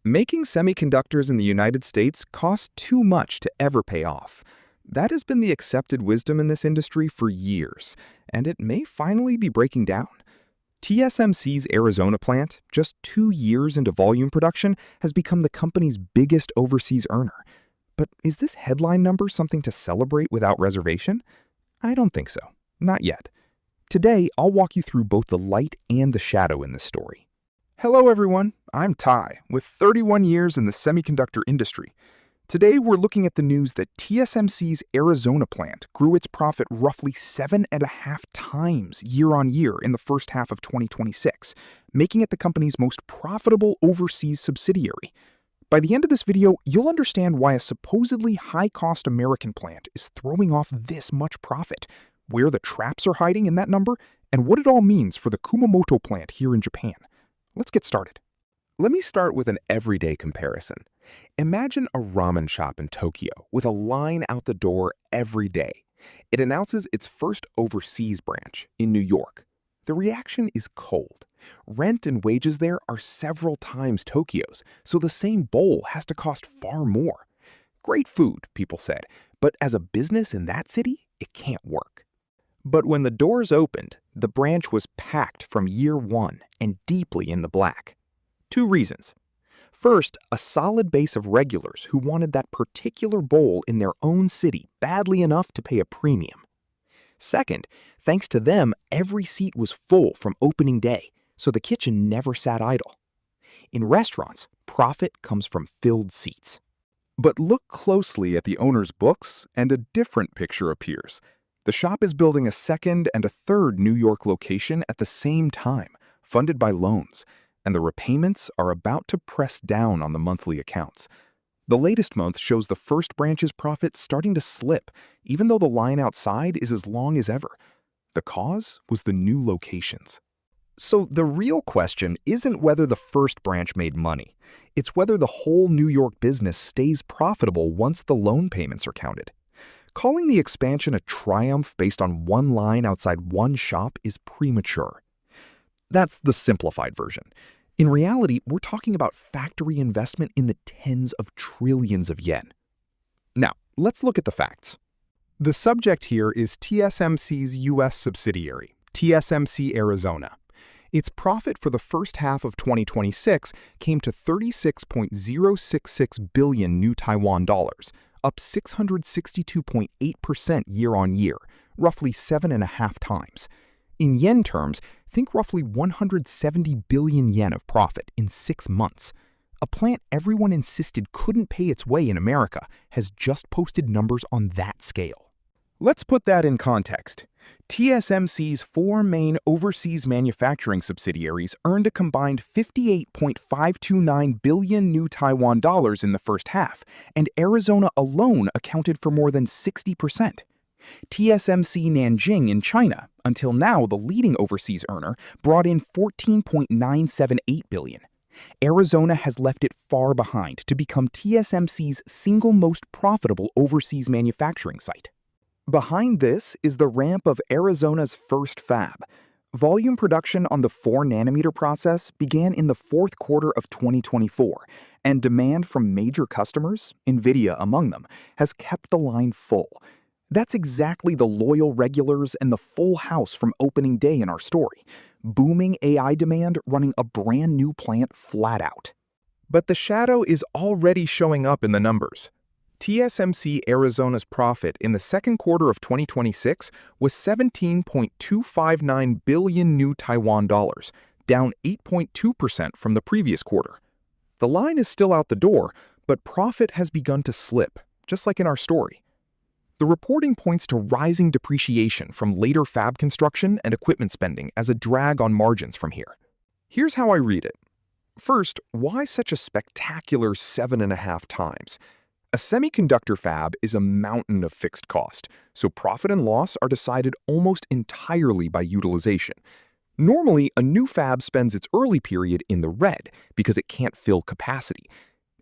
Making semiconductors in the United States costs too much to ever pay off. That has been the accepted wisdom in this industry for years, and it may finally be breaking down. TSMC's Arizona plant, just 2 years into volume production, has become the company's biggest overseas earner. But is this headline number something to celebrate without reservation? I don't think so. Not yet. Today, I'll walk you through both the light and the shadow in this story. Hello everyone, I'm Ty, with 31 years in the semiconductor industry. Today we're looking at the news that TSMC's Arizona plant grew its profit roughly 7.5 times year-on-year in the first half of 2026, making it the company's most profitable overseas subsidiary. By the end of this video, you'll understand why a supposedly high-cost American plant is throwing off this much profit, where the traps are hiding in that number, and what it all means for the Kumamoto plant here in Japan. Let's get started. Let me start with an everyday comparison. Imagine a ramen shop in Tokyo with a line out the door every day. It announces its first overseas branch in New York. The reaction is cold. Rent and wages there are several times Tokyo's, so the same bowl has to cost far more. Great food, people said, but as a business in that city, it can't work. But when the doors opened, the branch was packed from year one and deeply in the black. 2 reasons. First, a solid base of regulars who wanted that particular bowl in their own city badly enough to pay a premium. Second, thanks to them, every seat was full from opening day, so the kitchen never sat idle. In restaurants, profit comes from filled seats. But look closely at the owner's books and a different picture appears. The shop is building a second and a third New York location at the same time, funded by loans, and the repayments are about to press down on the monthly accounts. The latest month shows the first branch's profit starting to slip, even though the line outside is as long as ever. The cause was the new locations. So the real question isn't whether the first branch made money. It's whether the whole New York business stays profitable once the loan payments are counted. Calling the expansion a triumph based on one line outside one shop is premature. That's the simplified version. In reality, we're talking about factory investment in the tens of trillions of yen. Now, let's look at the facts. The subject here is TSMC's U.S. subsidiary, TSMC Arizona. Its profit for the first half of 2026 came to 36.066 billion new Taiwan dollars, up 662.8% year-on-year, roughly 7.5 times. In yen terms, think roughly 170 billion yen of profit in 6 months. A plant everyone insisted couldn't pay its way in America has just posted numbers on that scale. Let's put that in context. TSMC's 4 main overseas manufacturing subsidiaries earned a combined 58.529 billion new Taiwan dollars in the first half, and Arizona alone accounted for more than 60%. TSMC Nanjing in China, until now the leading overseas earner, brought in 14.978 billion. Arizona has left it far behind to become TSMC's single most profitable overseas manufacturing site. Behind this is the ramp of Arizona's first fab. Volume production on the 4-nanometer process began in the fourth quarter of 2024, and demand from major customers, NVIDIA among them, has kept the line full. That's exactly the loyal regulars and the full house from opening day in our story. Booming AI demand running a brand new plant flat out. But the shadow is already showing up in the numbers. TSMC Arizona's profit in the second quarter of 2026 was 17.259 billion new Taiwan dollars, down 8.2% from the previous quarter. The line is still out the door, but profit has begun to slip, just like in our story. The reporting points to rising depreciation from later fab construction and equipment spending as a drag on margins from here. Here's how I read it. First, why such a spectacular 7.5 times? A semiconductor fab is a mountain of fixed cost, so profit and loss are decided almost entirely by utilization. Normally, a new fab spends its early period in the red because it can't fill capacity.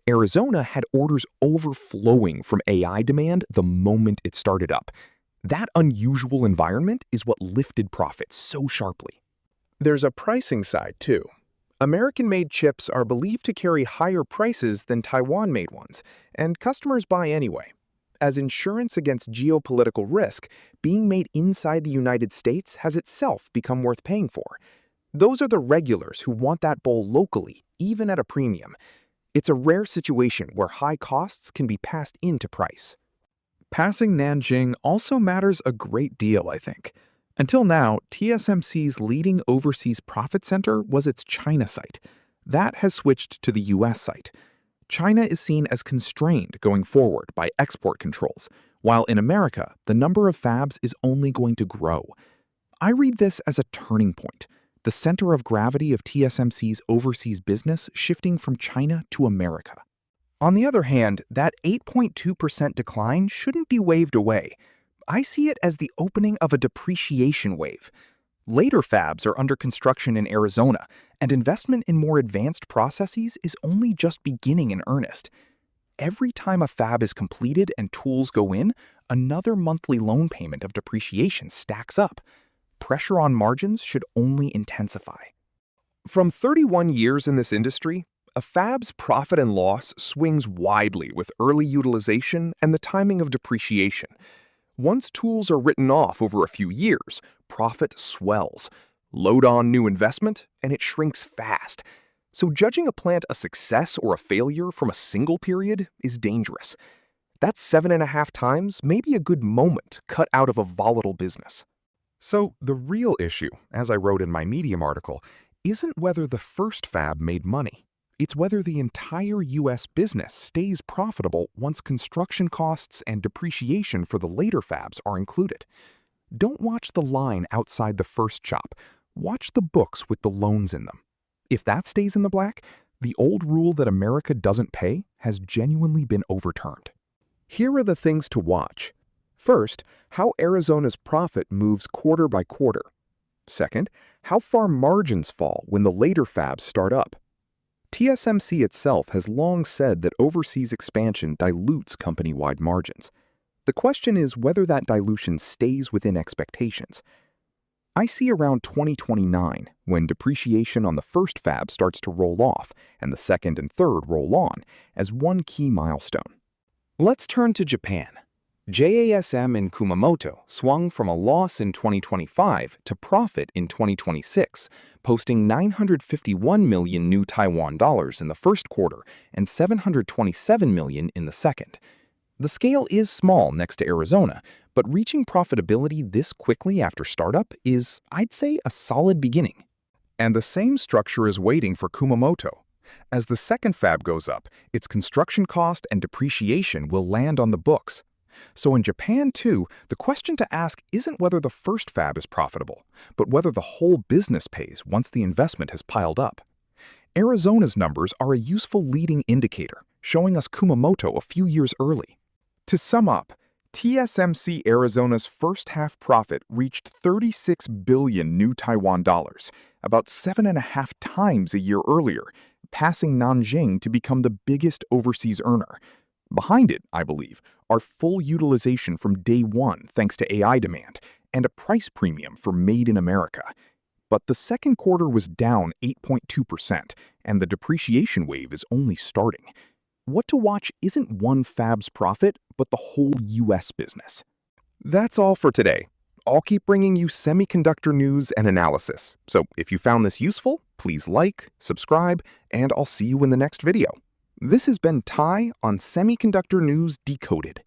Arizona had orders overflowing from AI demand the moment it started up. That unusual environment is what lifted profits so sharply. There's a pricing side, too. American-made chips are believed to carry higher prices than Taiwan-made ones, and customers buy anyway. As insurance against geopolitical risk, being made inside the United States has itself become worth paying for. Those are the regulars who want that bowl locally, even at a premium. It's a rare situation where high costs can be passed into price. Passing Nanjing also matters a great deal, I think. Until now, TSMC's leading overseas profit center was its China site. That has switched to the US site. China is seen as constrained going forward by export controls, while in America, the number of fabs is only going to grow. I read this as a turning point, the center of gravity of TSMC's overseas business shifting from China to America. On the other hand, that 8.2% decline shouldn't be waved away. I see it as the opening of a depreciation wave. Later fabs are under construction in Arizona, and investment in more advanced processes is only just beginning in earnest. Every time a fab is completed and tools go in, another monthly loan payment of depreciation stacks up. Pressure on margins should only intensify. From 31 years in this industry, a fab's profit and loss swings widely with early utilization and the timing of depreciation. Once tools are written off over a few years, profit swells. Load on new investment, and it shrinks fast. So judging a plant a success or a failure from a single period is dangerous. That 7.5 times may be a good moment cut out of a volatile business. So the real issue, as I wrote in my Medium article, isn't whether the first fab made money. It's whether the entire U.S. business stays profitable once construction costs and depreciation for the later fabs are included. Don't watch the line outside the first chop. Watch the books with the loans in them. If that stays in the black, the old rule that America doesn't pay has genuinely been overturned. Here are the things to watch. First, how Arizona's profit moves quarter by quarter. Second, how far margins fall when the later fabs start up. TSMC itself has long said that overseas expansion dilutes company-wide margins. The question is whether that dilution stays within expectations. I see around 2029 when depreciation on the first fab starts to roll off and the second and third roll on as one key milestone. Let's turn to Japan. JASM in Kumamoto swung from a loss in 2025 to profit in 2026, posting 951 million new Taiwan dollars in the first quarter and 727 million in the second. The scale is small next to Arizona, but reaching profitability this quickly after startup is, I'd say, a solid beginning. And the same structure is waiting for Kumamoto. As the second fab goes up, its construction cost and depreciation will land on the books. So in Japan, too, the question to ask isn't whether the first fab is profitable, but whether the whole business pays once the investment has piled up. Arizona's numbers are a useful leading indicator, showing us Kumamoto a few years early. To sum up, TSMC Arizona's first half profit reached 36 billion new Taiwan dollars, about 7.5 times a year earlier, passing Nanjing to become the biggest overseas earner. Behind it, I believe, are full utilization from day one thanks to AI demand, and a price premium for Made in America. But the second quarter was down 8.2%, and the depreciation wave is only starting. What to watch isn't one fab's profit, but the whole US business. That's all for today. I'll keep bringing you semiconductor news and analysis, so if you found this useful, please like, subscribe, and I'll see you in the next video. This has been Tai on Semiconductor News Decoded.